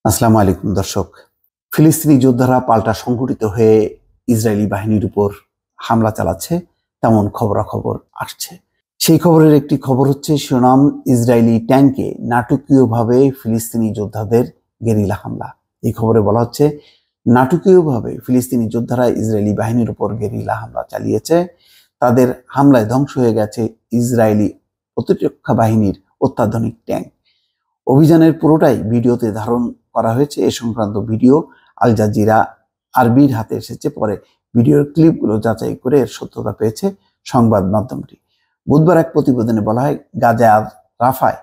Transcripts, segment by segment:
আসসালামু আলাইকুম দর্শক। ফিলিস্তিনি যোদ্ধারা পাল্টা সংগঠিত হয়ে ইসরায়েলি বাহিনীর উপর হামলা চালাচ্ছে, তেমন খবরাখবর আসছে। সেই খবরের একটি খবর হচ্ছে শিরোনাম, ইসরায়েলি ট্যাঙ্কে নাটকীয়ভাবে ফিলিস্তিনি যোদ্ধাদের গেরিলা হামলা। এই খবরে বলা হচ্ছে নাটকীয়ভাবে ফিলিস্তিনি যোদ্ধারা ইসরায়েলি বাহিনীর উপর গেরিলা হামলা চালিয়েছে। তাদের হামলায় ধ্বংস হয়ে গেছে ইসরায়েলি প্রতিরক্ষা বাহিনীর অত্যাধুনিক ট্যাঙ্ক। অভিযানের পুরোটাই ভিডিওতে ধারণ করা হয়েছে। এ সংক্রান্ত ভিডিও আল জাজিরা আরবির হাতে এসেছে। পরে ভিডিওর ক্লিপগুলো যাচাই করে এর সত্যতা পেয়েছে সংবাদ মাধ্যমটি। বুধবার এক প্রতিবেদনে বলা হয়, গাজা রাফায়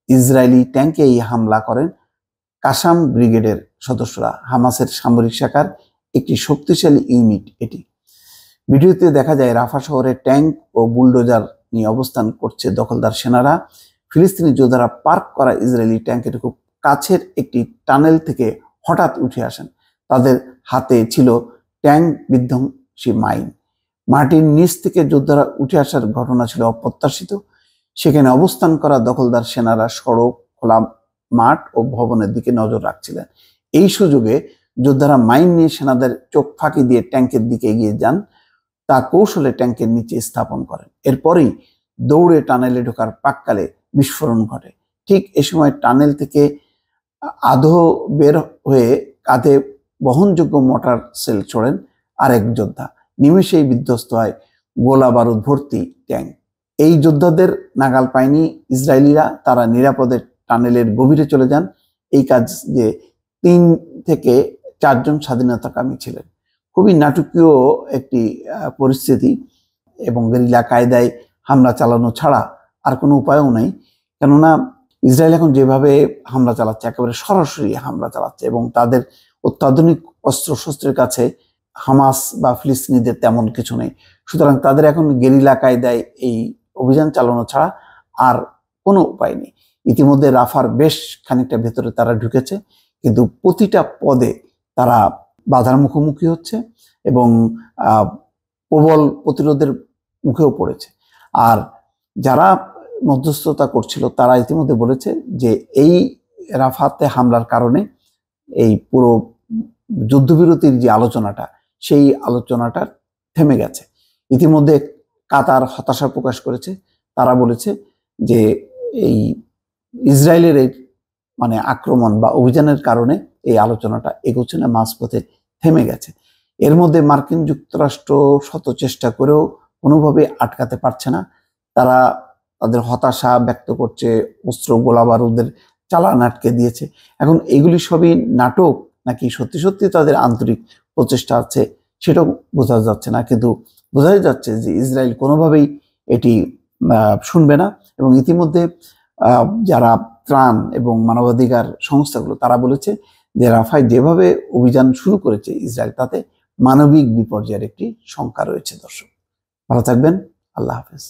ইসরায়েলি ট্যাঙ্কে এই হামলা করেন কাসাম ব্রিগেডের সদস্যরা। হামাসের সামরিক শাখার একটি শক্তিশালী ইউনিট এটি। ভিডিওতে দেখা যায় রাফা শহরে ট্যাঙ্ক ও বুলডোজার নিয়ে অবস্থান করছে দখলদার সেনারা। ফিলিস্তিনি যোদ্ধারা পার্ক করা ইসরায়েলি ট্যাঙ্কের খুব কাছের একটি টানেল থেকে হঠাৎ উঠে আসেন। তাদের হাতে ছিল ট্যাঙ্ক বিধ্বংসী মাইন। মাটির নিচ থেকে যোদ্ধারা উঠে আসার ঘটনা ছিল অপ্রত্যাশিত। সেখানে অবস্থান করা দখলদার সেনারা সড়ক, খোলা মাঠ ও ভবনের দিকে নজর রাখছিলেন। এই সুযোগে যোদ্ধারা মাইন নিয়ে সেনাদের চোখ ফাঁকি দিয়ে ট্যাঙ্কের দিকে এগিয়ে যান। তা কৌশলে ট্যাঙ্কের নিচে স্থাপন করেন। এরপরেই দৌড়ে টানেলে ঢোকার প্রাক্কালে বিস্ফোরণ ঘটে। ঠিক এ সময় টানেল থেকে আধো বের হয়ে কাঁধে বহনযোগ্য মোটর সেল ছোড়েন আরেক যোদ্ধা। নিমেষেই বিধ্বস্ত হয় গোলা বারুদ ভর্তি ট্যাঙ্ক। এই যোদ্ধাদের নাগাল পায়নি ইসরায়েলিরা। তারা নিরাপদে টানেলের গভীরে চলে যান। এই কাজে 3 থেকে 4 জন স্বাধীনতাকামী ছিলেন। খুবই নাটকীয় একটি পরিস্থিতি এবং গেরিলা কায়দায় হামলা চালানো ছাড়া আর কোনো উপায়ও নেই। কেননা ইসরায়েল এখন যেভাবে হামলা চালাচ্ছে, একেবারে সরাসরি হামলা চালাচ্ছে এবং তাদের অত্যাধুনিক অস্ত্রশস্ত্রের কাছে হামাস বা ফিলিস্তিনিদের তেমন কিছু নেই। সুতরাং তাদের এখন গেরিলা কায়দায় এই অভিযান চালানো ছাড়া আর কোনো উপায় নেই। ইতিমধ্যে রাফার বেশ খানিকটা ভেতরে তারা ঢুকেছে, কিন্তু প্রতিটা পদে তারা বাধার মুখোমুখি হচ্ছে এবং প্রবল প্রতিরোধের মুখেও পড়েছে। আর যারা মধ্যস্থতা করছিল তারা ইতিমধ্যে বলেছে যে এই রাফাতে হামলার কারণে এই পুরো যুদ্ধবিরতির যে আলোচনাটা, সেই আলোচনাটা থেমে গেছে। ইতিমধ্যে কাতার হতাশা প্রকাশ করেছে। তারা বলেছে যে এই ইসরায়েলের এই আক্রমণ বা অভিযানের কারণে এই আলোচনাটা এগোচ্ছে না, মাঝপথে থেমে গেছে। এর মধ্যে মার্কিন যুক্তরাষ্ট্র শত চেষ্টা করেও কোনোভাবে আটকাতে পারছে না। তারা তাদের হতাশা ব্যক্ত করছে, অস্ত্র গোলা বারুদের চালান আটকে দিয়েছে। এখন এগুলি সবই নাটক নাকি সত্যি সত্যি তাদের আন্তরিক প্রচেষ্টা আছে সেটাও বোঝা যাচ্ছে না। কিন্তু বোঝাই যাচ্ছে যে ইসরায়েল কোনোভাবেই এটি শুনবে না। এবং ইতিমধ্যে যারা ত্রাণ এবং মানবাধিকার সংস্থাগুলো তারা বলেছে যে রাফায় যেভাবে অভিযান শুরু করেছে ইসরায়েল, তাতে মানবিক বিপর্যয়ের একটি শঙ্কা রয়েছে। দর্শক ভালো থাকবেন, আল্লাহ হাফেজ।